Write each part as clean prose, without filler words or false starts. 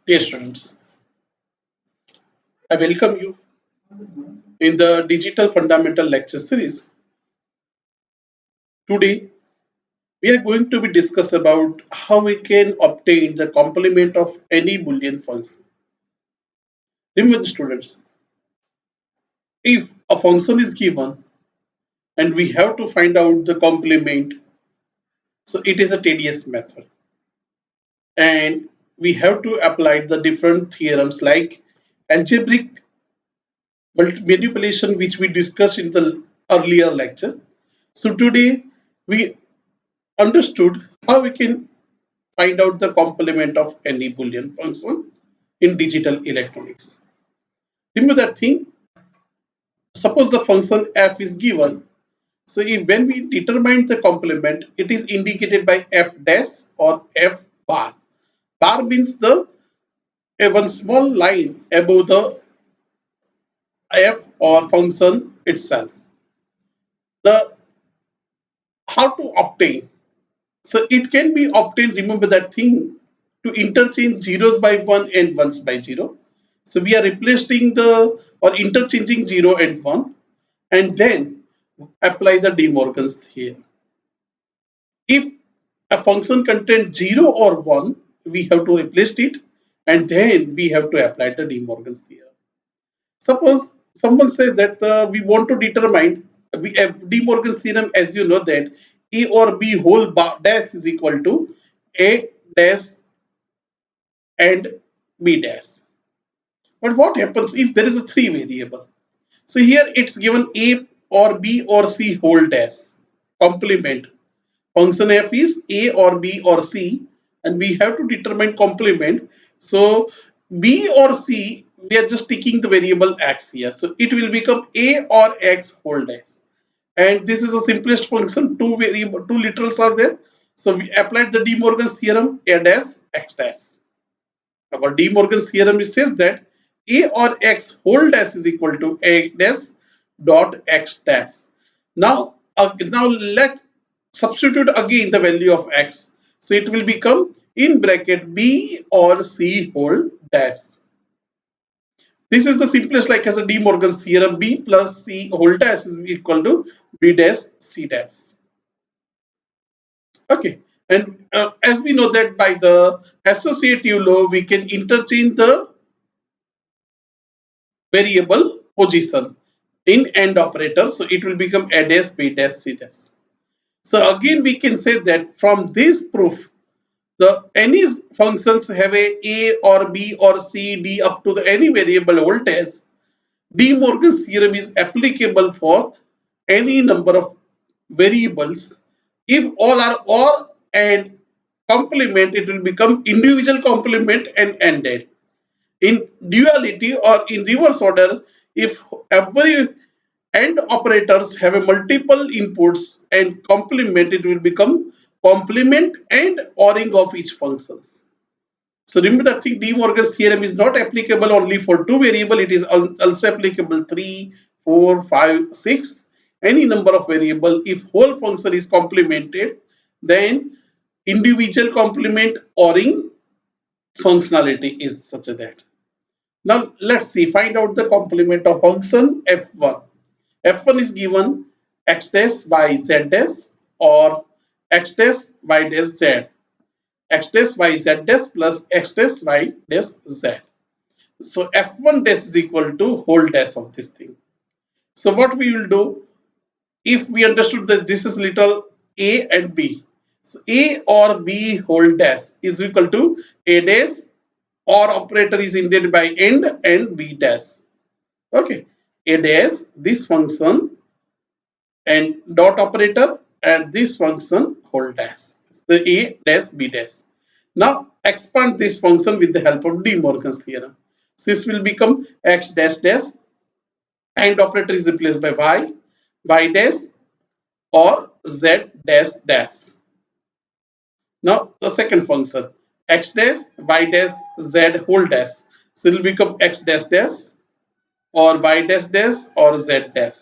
Dear students, I welcome you in the Digital Fundamental Lecture Series. Today, we are going to be discuss about how we can obtain the complement of any Boolean function. Remember, students, if a function is given and we have to find out the complement, so it is a tedious method, and we have to apply the different theorems like algebraic manipulation, which we discussed in the earlier lecture. So today we understood how we can find out the complement of any Boolean function in digital electronics. Remember that thing? Suppose the function f is given. So if when we determine the complement, it is indicated by f dash or f bar. Bar means the one small line above the f or function itself. The how to obtain. So it can be obtained, remember that thing, to interchange zeros by 1 and ones by 0. So we are replacing the or interchanging 0 and 1 and then apply the De Morgan's theorem. If a function contains 0 or 1, we have to replace it and then we have to apply the De Morgan's theorem. Suppose someone says that we want to determine we have De Morgan's theorem, as you know that a or b whole bar dash is equal to a dash and b dash. But what happens if there is a three variable? So here it's given a or b or c whole dash complement. Function f is a or b or c and we have to determine complement. So b or c, we are just taking the variable x here. So it will become a or x whole dash. And this is the simplest function. Two variable, two literals are there. So we applied the De Morgan's theorem, a dash x dash. Our De Morgan's theorem says that a or x whole dash is equal to a dash dot x dash. Now let substitute again the value of x. So it will become in bracket b or c whole dash. This is the simplest, like as a De Morgan's theorem, b plus c whole dash is equal to b dash c dash. Okay, and as we know that by the associative law, we can interchange the variable position in AND operator. So it will become a dash, b dash, c dash. So again, we can say that from this proof, the any functions have a or b or c d up to the any variable voltage. De Morgan's theorem is applicable for any number of variables. If all are or and complement, it will become individual complement and ended. In duality or in reverse order, if every AND operators have a multiple inputs and complement, it will become complement and ORing of each functions. So remember that thing, De Morgan's theorem is not applicable only for two variable, it is also applicable 3, 4, 5, 6, any number of variable. If whole function is complemented, then individual complement ORing functionality is such that. Now let's see, find out the complement of function f1. F1 is given x dash y z dash or x dash y dash z. X dash y z dash plus x dash y dash z. So f1 dash is equal to whole dash of this thing. So what we will do, if we understood that this is little a and b. So a or b whole dash is equal to a dash or operator is indicated by and b dash. Okay, a dash, this function and dot operator and this function whole dash. The a dash b dash. Now expand this function with the help of De Morgan's theorem. This will become x dash dash and operator is replaced by y dash or z dash dash. Now the second function x dash y dash z whole dash. So it will become x dash dash or y dash dash or z dash.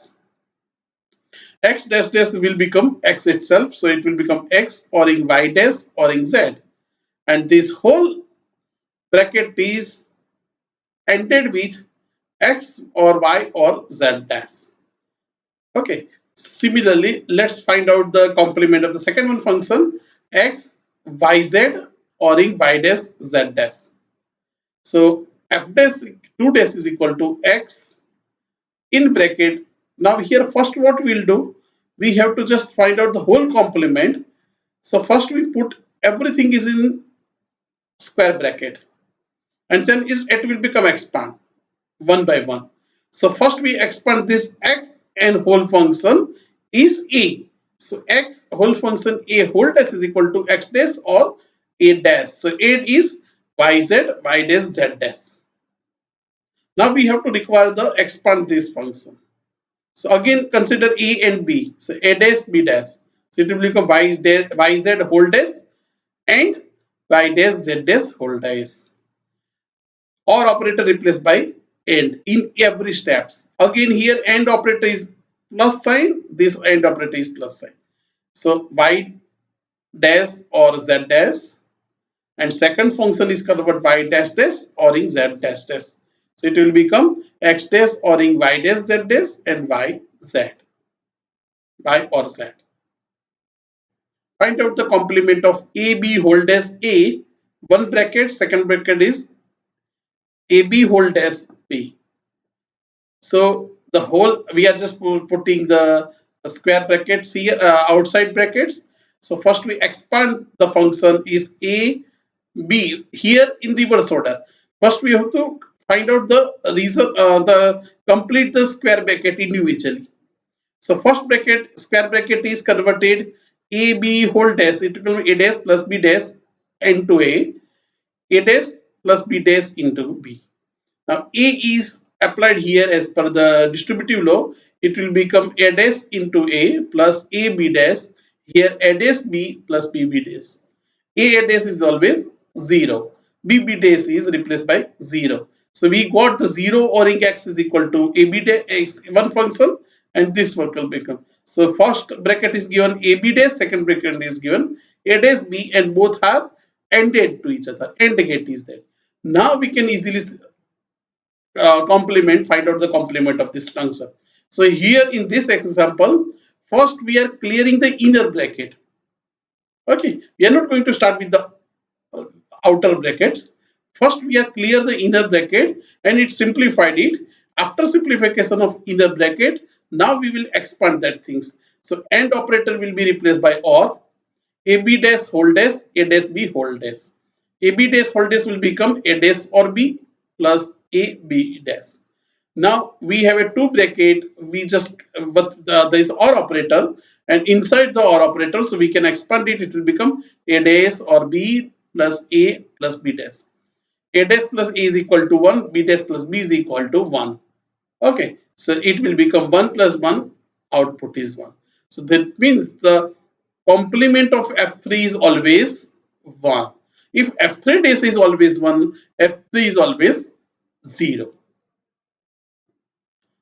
X dash dash will become x itself, so it will become x or in y dash or in z, and this whole bracket is ended with x or y or z dash. Okay. Similarly, let's find out the complement of the second one function x, yz or in y dash z dash. So f dash 2 dash is equal to x in bracket. Now here first what we'll do, we have to just find out the whole complement. So first we put everything is in square bracket and then it will become expand one by one. So first we expand this x and whole function is a. So x whole function a whole dash is equal to x dash or a dash. So a is yz, y dash, z dash. Now we have to require the expand this function. So again consider a and b. So a dash, b dash. So it will become y dash, yz whole dash and y dash, z dash whole dash. Or operator replaced by and in every steps. Again here and operator is plus sign, this and operator is plus sign. So y dash or z dash and second function is converted y dash dash or in z dash dash. So it will become x dash or in y dash z dash and y z, y or z. Find out the complement of a b whole dash a, one bracket, second bracket is a b whole dash b. So the whole we are just putting the square brackets here, outside brackets. So first we expand the function is a b here in reverse order. First we have to find out the reason, the complete the square bracket individually. So first bracket square bracket is converted a b whole dash, it will be a dash plus b dash into a dash plus b dash into b. Now A is applied here as per the distributive law. It will become A dash into A plus A B dash. Here A dash B plus B B dash. A dash is always 0. B B dash is replaced by 0. So we got the 0 or in x is equal to A B dash x one function and this one will become. So first bracket is given A B dash, second bracket is given A dash B and both are ended to each other. AND gate is there. Now we can easily complement, find out the complement of this function. So here in this example, first we are clearing the inner bracket. Okay, we are not going to start with the uh, outer brackets. First we are clear the inner bracket and it simplified it. After simplification of inner bracket, now we will expand that things. So AND operator will be replaced by OR, AB dash whole dash, A dash B whole dash. AB dash whole dash will become A dash or B plus A B dash. Now we have a two bracket, we just there is OR operator and inside the OR operator, so we can expand it, it will become A dash or B plus A plus B dash. A dash plus A is equal to 1, B dash plus B is equal to 1. Okay, so it will become 1 plus 1, output is 1. So that means the complement of F3 is always 1. If F3 dash is always 1, F3 is always 0.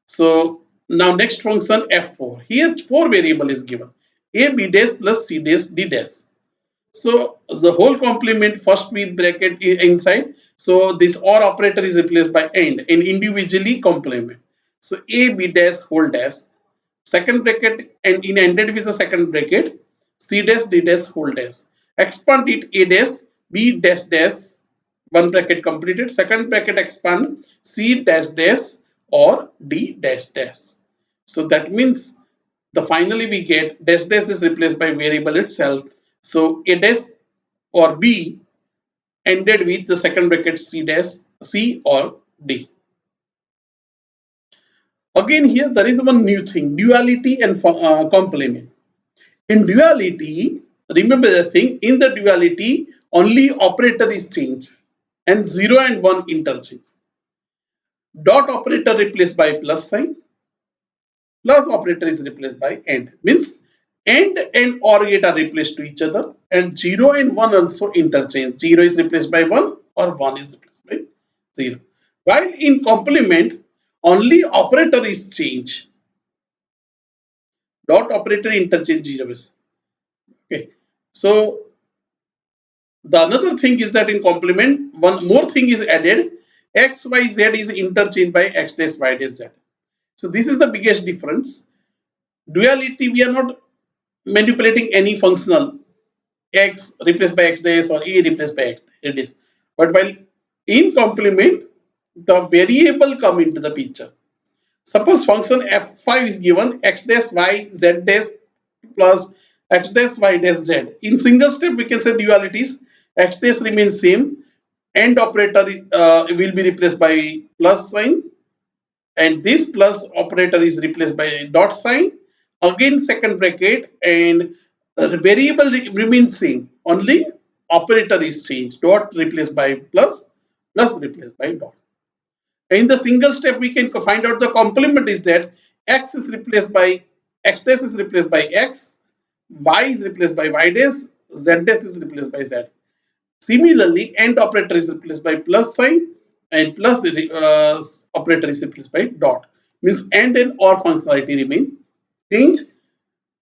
So now next function F4. Here 4 variable is given. A, B dash plus C dash D dash. So the whole complement first we bracket inside. So this OR operator is replaced by AND and individually complement. So A, B dash whole dash. Second bracket and in ended with the second bracket. C dash D dash whole dash. Expand it A dash B dash dash. One bracket completed. Second bracket expand C dash dash or D dash dash. So that means the finally we get dash dash is replaced by variable itself. So a dash or B ended with the second bracket C dash C or D. Again here there is one new thing, duality and complement. In duality, remember the thing, in the duality only operator is changed and 0 and 1 interchange. Dot operator replaced by plus sign, plus operator is replaced by AND. Means AND and OR gate are replaced to each other and 0 and 1 also interchange. 0 is replaced by 1 or 1 is replaced by 0. While in complement, only operator is changed. Dot operator interchange 0 is. Okay. So The another thing is that in complement, one more thing is added. X, Y, Z is interchanged by X dash, Y dash, Z. So this is the biggest difference. Duality, we are not manipulating any functional X replaced by X dash or A replaced by X dash. But while in complement, the variable come into the picture. Suppose function f5 is given x dash y z dash plus x dash y dash z. In single step, we can say dualities. X dash remains same. End operator will be replaced by plus sign, and this plus operator is replaced by dot sign. Again, second bracket, and the variable remains same. Only operator is changed. Dot replaced by plus, plus replaced by dot. In the single step, we can find out the complement is that x is replaced by x dash is replaced by x, y is replaced by y dash, z dash is replaced by z. Similarly, AND operator is replaced by plus sign, and plus operator is replaced by dot. Means and or functionality remain change,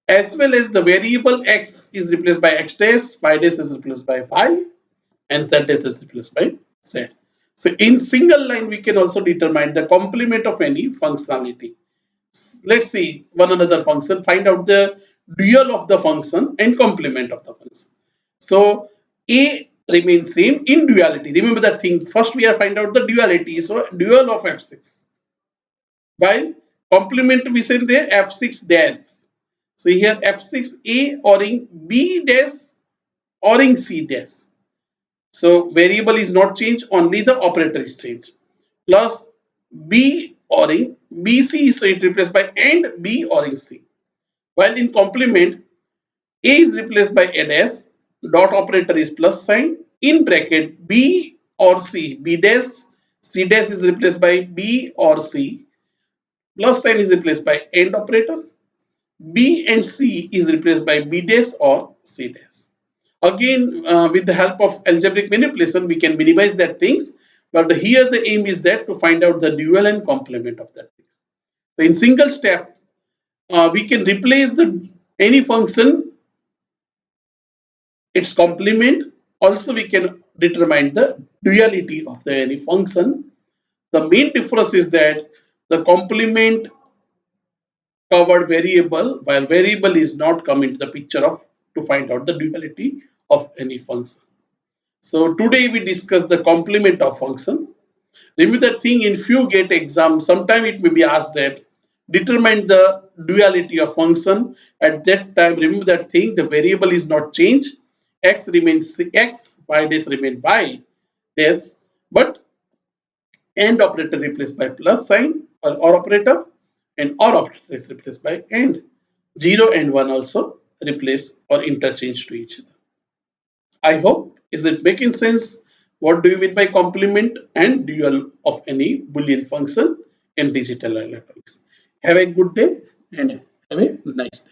as well as the variable x is replaced by x dash, y dash is replaced by y, and z dash is replaced by z. So in single line, we can also determine the complement of any functionality. Let's see one another function, find out the dual of the function and complement of the function. So A remains same in duality. Remember that thing. First we are find out the duality. So dual of f6. While complement we say there f6 dash. So here f6 A or in B dash or in C dash. So variable is not changed, only the operator is changed. Plus B or in BC is replaced by and B or in C. While in complement, A is replaced by a dash, dot operator is plus sign, in bracket B or C, B dash, C dash is replaced by B or C, plus sign is replaced by AND operator, B and C is replaced by B dash or C dash. Again, with the help of algebraic manipulation, we can minimize that things, but here the aim is that to find out the dual and complement of that things. So in single step, we can replace the any function its complement. Also, we can determine the duality of the any function. The main difference is that the complement covered variable, while variable is not come into the picture of to find out the duality of any function. So today we discuss the complement of function. Remember that thing in few GATE exams, sometime it may be asked that determine the duality of function. At that time, remember that thing, the variable is not changed. X remains X, Y dash remain Y dash, but AND operator replaced by plus sign or operator, and OR operator is replaced by AND. 0 and 1 also replace or interchange to each other. I hope, is it making sense? What do you mean by complement and dual of any Boolean function in digital electronics? Have a good day and have a nice day.